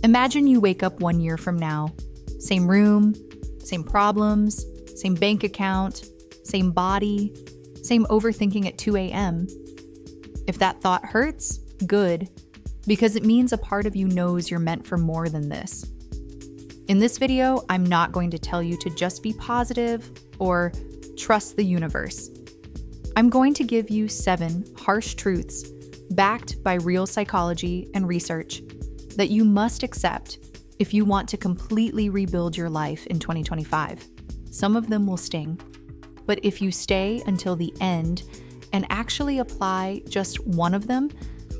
Imagine you wake up 1 year from now. Same room, same problems, same bank account, same body, same overthinking at 2 a.m. If that thought hurts, good, because it means a part of you knows you're meant for more than this. In this video, I'm not going to tell you to just be positive or trust the universe. I'm going to give you 7 harsh truths backed by real psychology and research that you must accept if you want to completely rebuild your life in 2025. Some of them will sting, but if you stay until the end and actually apply just one of them,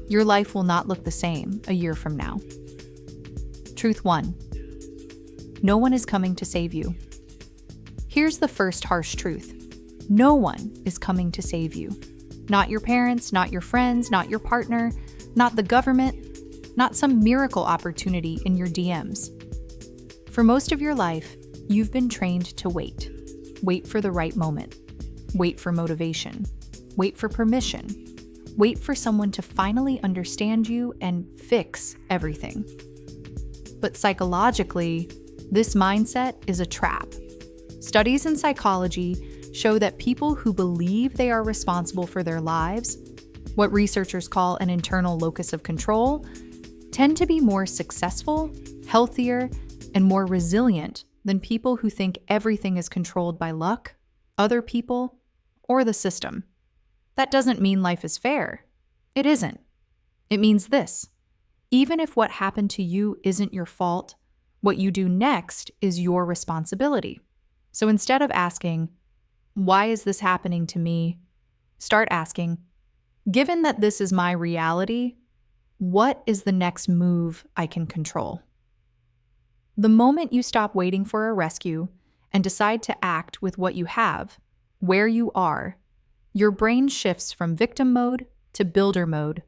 your life will not look the same a year from now. Truth 1. No one is coming to save you. Here's the first harsh truth. No one is coming to save you. Not your parents, not your friends, not your partner, not the government, not some miracle opportunity in your DMs. For most of your life, you've been trained to wait. Wait for the right moment. Wait for motivation. Wait for permission. Wait for someone to finally understand you and fix everything. But psychologically, this mindset is a trap. Studies in psychology show that people who believe they are responsible for their lives, what researchers call an internal locus of control, tend to be more successful, healthier, and more resilient than people who think everything is controlled by luck, other people, or the system. That doesn't mean life is fair. It isn't. It means this: even if what happened to you isn't your fault, what you do next is your responsibility. So instead of asking, why is this happening to me? Start asking, given that this is my reality, what is the next move I can control? The moment you stop waiting for a rescue and decide to act with what you have, where you are, your brain shifts from victim mode to builder mode,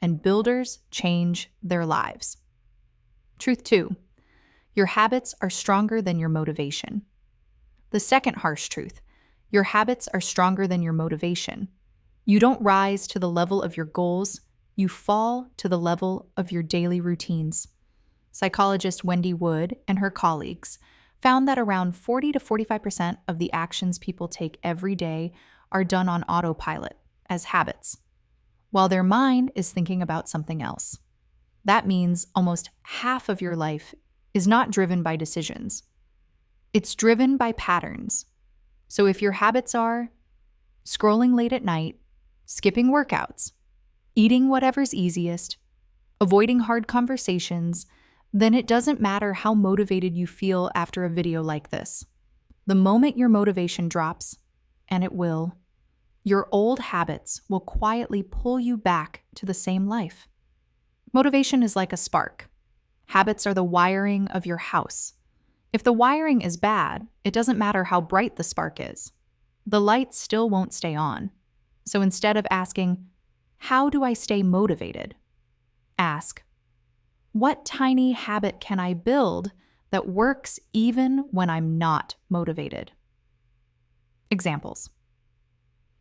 and builders change their lives. Truth 2. Your habits are stronger than your motivation. The second harsh truth: your habits are stronger than your motivation. You don't rise to the level of your goals, you fall to the level of your daily routines. Psychologist Wendy Wood and her colleagues found that around 40 to 45% of the actions people take every day are done on autopilot, as habits, while their mind is thinking about something else. That means almost half of your life is not driven by decisions. It's driven by patterns. So if your habits are scrolling late at night, skipping workouts, eating whatever's easiest, avoiding hard conversations, then it doesn't matter how motivated you feel after a video like this. The moment your motivation drops, and it will, your old habits will quietly pull you back to the same life. Motivation is like a spark. Habits are the wiring of your house. If the wiring is bad, it doesn't matter how bright the spark is. The light still won't stay on. So instead of asking, how do I stay motivated? Ask, what tiny habit can I build that works even when I'm not motivated? Examples.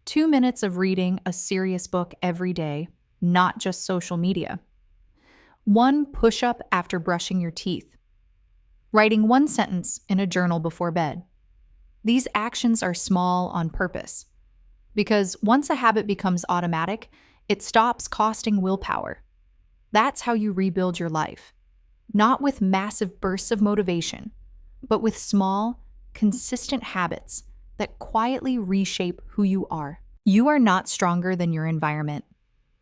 2 minutes of reading a serious book every day, not just social media. 1 push-up after brushing your teeth. Writing 1 sentence in a journal before bed. These actions are small on purpose, because once a habit becomes automatic, it stops costing willpower. That's how you rebuild your life. Not with massive bursts of motivation, but with small, consistent habits that quietly reshape who you are. You are not stronger than your environment.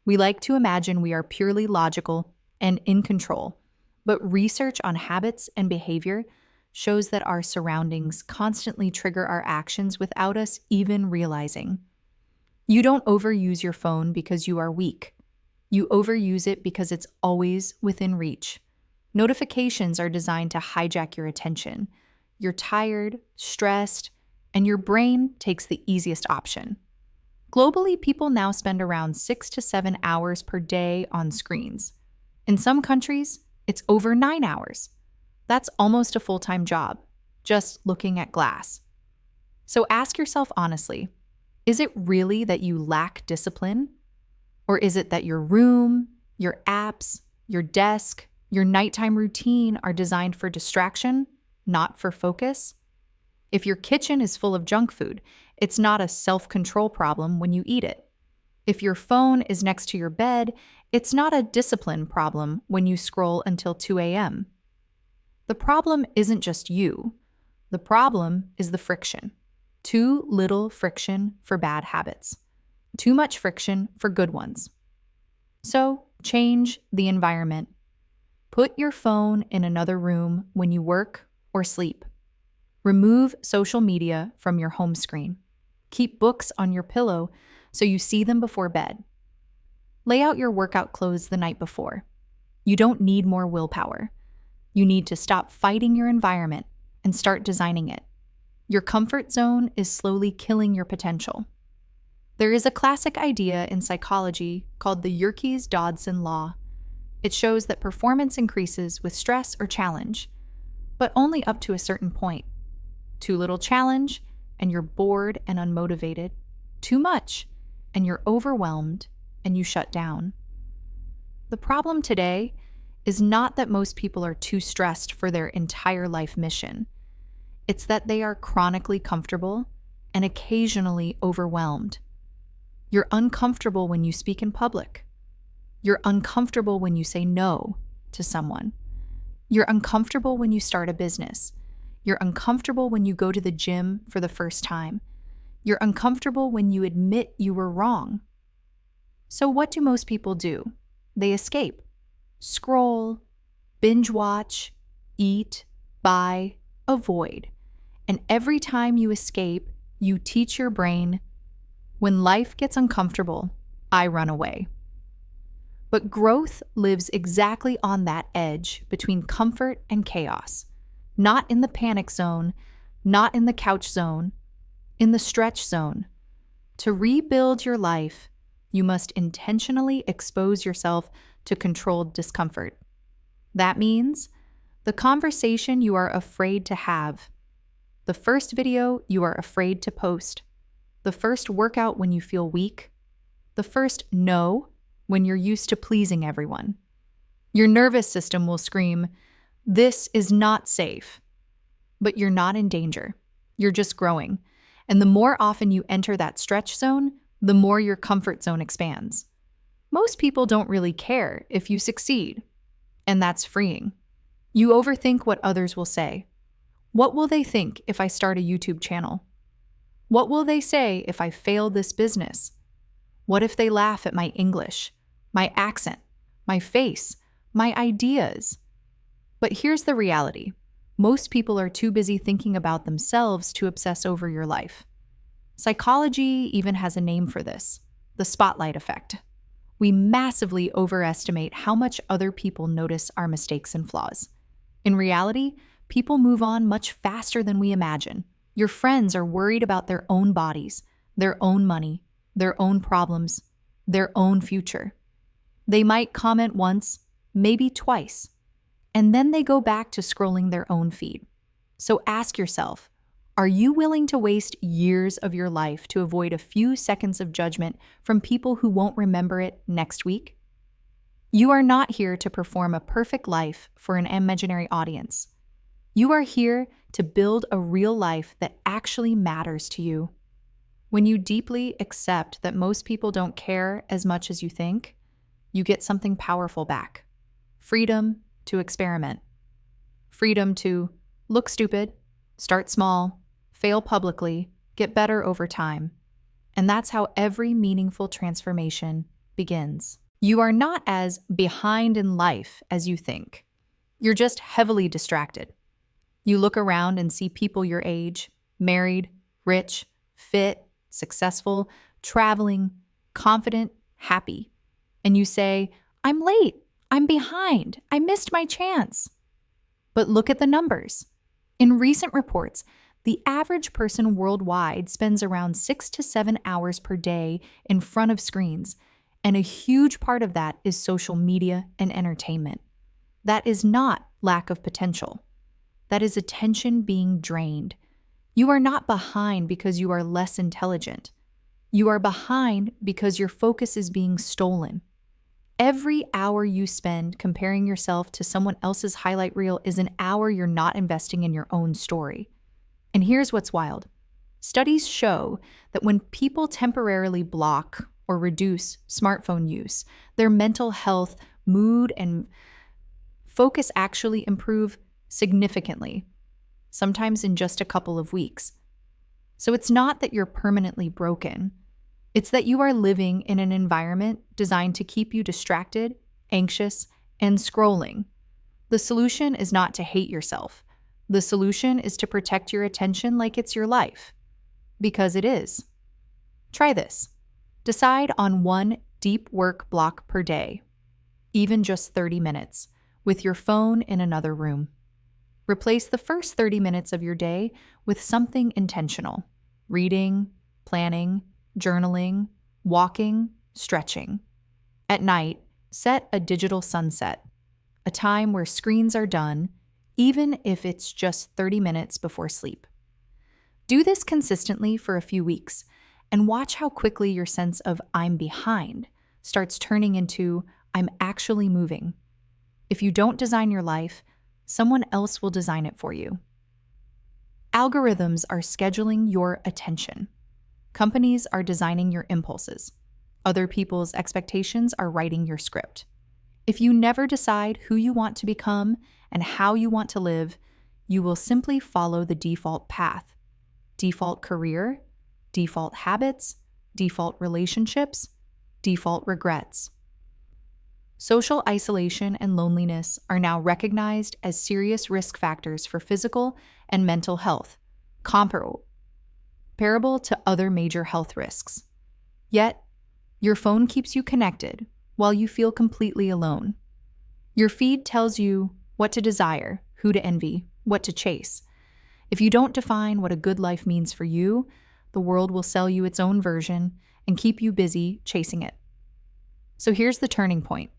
We like to imagine we are purely logical and in control. But research on habits and behavior shows that our surroundings constantly trigger our actions without us even realizing. You don't overuse your phone because you are weak. You overuse it because it's always within reach. Notifications are designed to hijack your attention. You're tired, stressed, and your brain takes the easiest option. Globally, people now spend around 6 to 7 hours per day on screens. In some countries, it's over 9 hours. That's almost a full-time job, just looking at glass. So ask yourself honestly, is it really that you lack discipline? Or is it that your room, your apps, your desk, Your nighttime routine are designed for distraction, not for focus. If your kitchen is full of junk food, it's not a self-control problem when you eat it. If your phone is next to your bed, it's not a discipline problem when you scroll until 2 a.m. The problem isn't just you. The problem is the friction. Too little friction for bad habits. Too much friction for good ones. So, change the environment. Put your phone in another room when you work or sleep. Remove social media from your home screen. Keep books on your pillow so you see them before bed. Lay out your workout clothes the night before. You don't need more willpower. You need to stop fighting your environment and start designing it. Your comfort zone is slowly killing your potential. There is a classic idea in psychology called the Yerkes-Dodson law. It shows that performance increases with stress or challenge, but only up to a certain point. Too little challenge, and you're bored and unmotivated. Too much, and you're overwhelmed and you shut down. The problem today is not that most people are too stressed for their entire life mission. It's that they are chronically comfortable and occasionally overwhelmed. You're uncomfortable when you speak in public. You're uncomfortable when you say no to someone. You're uncomfortable when you start a business. You're uncomfortable when you go to the gym for the first time. You're uncomfortable when you admit you were wrong. So what do most people do? They escape. Scroll, binge watch, eat, buy, avoid. And every time you escape, you teach your brain, when life gets uncomfortable, I run away. But growth lives exactly on that edge between comfort and chaos. Not in the panic zone, not in the couch zone, in the stretch zone. To rebuild your life, you must intentionally expose yourself to controlled discomfort. That means the conversation you are afraid to have, the first video you are afraid to post, the first workout when you feel weak, the first no when you're used to pleasing everyone. Your nervous system will scream, "This is not safe." But you're not in danger. You're just growing. And the more often you enter that stretch zone, the more your comfort zone expands. Most people don't really care if you succeed, and that's freeing. You overthink what others will say. What will they think if I start a YouTube channel? What will they say if I fail this business? What if they laugh at my English, my accent, my face, my ideas? But here's the reality. Most people are too busy thinking about themselves to obsess over your life. Psychology even has a name for this, the spotlight effect. We massively overestimate how much other people notice our mistakes and flaws. In reality, people move on much faster than we imagine. Your friends are worried about their own bodies, their own money, their own problems, their own future. They might comment once, maybe twice, and then they go back to scrolling their own feed. So ask yourself, are you willing to waste years of your life to avoid a few seconds of judgment from people who won't remember it next week? You are not here to perform a perfect life for an imaginary audience. You are here to build a real life that actually matters to you. When you deeply accept that most people don't care as much as you think, you get something powerful back. Freedom to experiment. Freedom to look stupid, start small, fail publicly, get better over time. And that's how every meaningful transformation begins. You are not as behind in life as you think. You're just heavily distracted. You look around and see people your age, married, rich, fit, successful, traveling, confident, happy. And you say, I'm late, I'm behind, I missed my chance. But look at the numbers. In recent reports, the average person worldwide spends around 6 to 7 hours per day in front of screens, and a huge part of that is social media and entertainment. That is not lack of potential. That is attention being drained. You are not behind because you are less intelligent. You are behind because your focus is being stolen. Every hour you spend comparing yourself to someone else's highlight reel is an hour you're not investing in your own story. And here's what's wild. Studies show that when people temporarily block or reduce smartphone use, their mental health, mood, and focus actually improve significantly, sometimes in just a couple of weeks. So it's not that you're permanently broken. It's that you are living in an environment designed to keep you distracted, anxious, and scrolling. The solution is not to hate yourself. The solution is to protect your attention like it's your life. Because it is. Try this. Decide on one deep work block per day, even just 30 minutes, with your phone in another room. Replace the first 30 minutes of your day with something intentional: reading, planning, journaling, walking, stretching. At night, set a digital sunset, a time where screens are done, even if it's just 30 minutes before sleep. Do this consistently for a few weeks and watch how quickly your sense of "I'm behind" starts turning into "I'm actually moving." If you don't design your life, someone else will design it for you. Algorithms are scheduling your attention. Companies are designing your impulses. Other people's expectations are writing your script. If you never decide who you want to become and how you want to live, you will simply follow the default path. Default career, default habits, default relationships, default regrets. Social isolation and loneliness are now recognized as serious risk factors for physical and mental health, comparable to other major health risks. Yet, your phone keeps you connected while you feel completely alone. Your feed tells you what to desire, who to envy, what to chase. If you don't define what a good life means for you, the world will sell you its own version and keep you busy chasing it. So here's the turning point.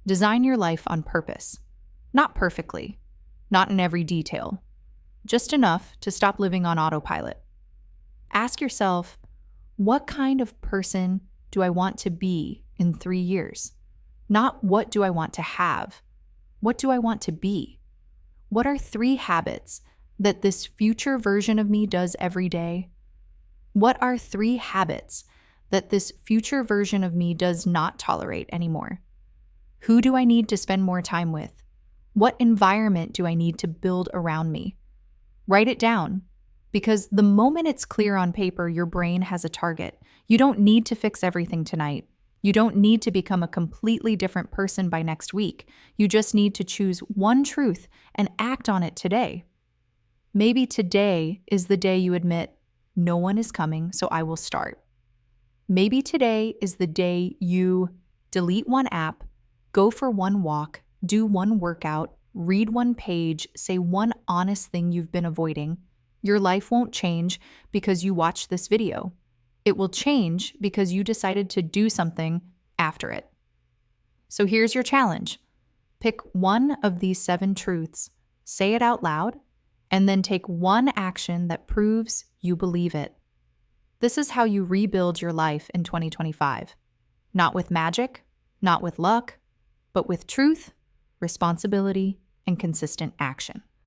Design your life on purpose. Not perfectly, not in every detail, just enough to stop living on autopilot. Ask yourself, what kind of person do I want to be in 3 years? Not what do I want to have? What do I want to be? What are 3 habits that this future version of me does every day? What are 3 habits that this future version of me does not tolerate anymore? Who do I need to spend more time with? What environment do I need to build around me? Write it down, because the moment it's clear on paper, your brain has a target. You don't need to fix everything tonight. You don't need to become a completely different person by next week. You just need to choose one truth and act on it today. Maybe today is the day you admit, no one is coming, so I will start. Maybe today is the day you delete one app, go for one walk, do one workout, read one page, say one honest thing you've been avoiding. Your life won't change because you watched this video. It will change because you decided to do something after it. So here's your challenge. Pick one of these 7 truths, say it out loud, and then take one action that proves you believe it. This is how you rebuild your life in 2025. Not with magic, not with luck, but with truth, responsibility, and consistent action.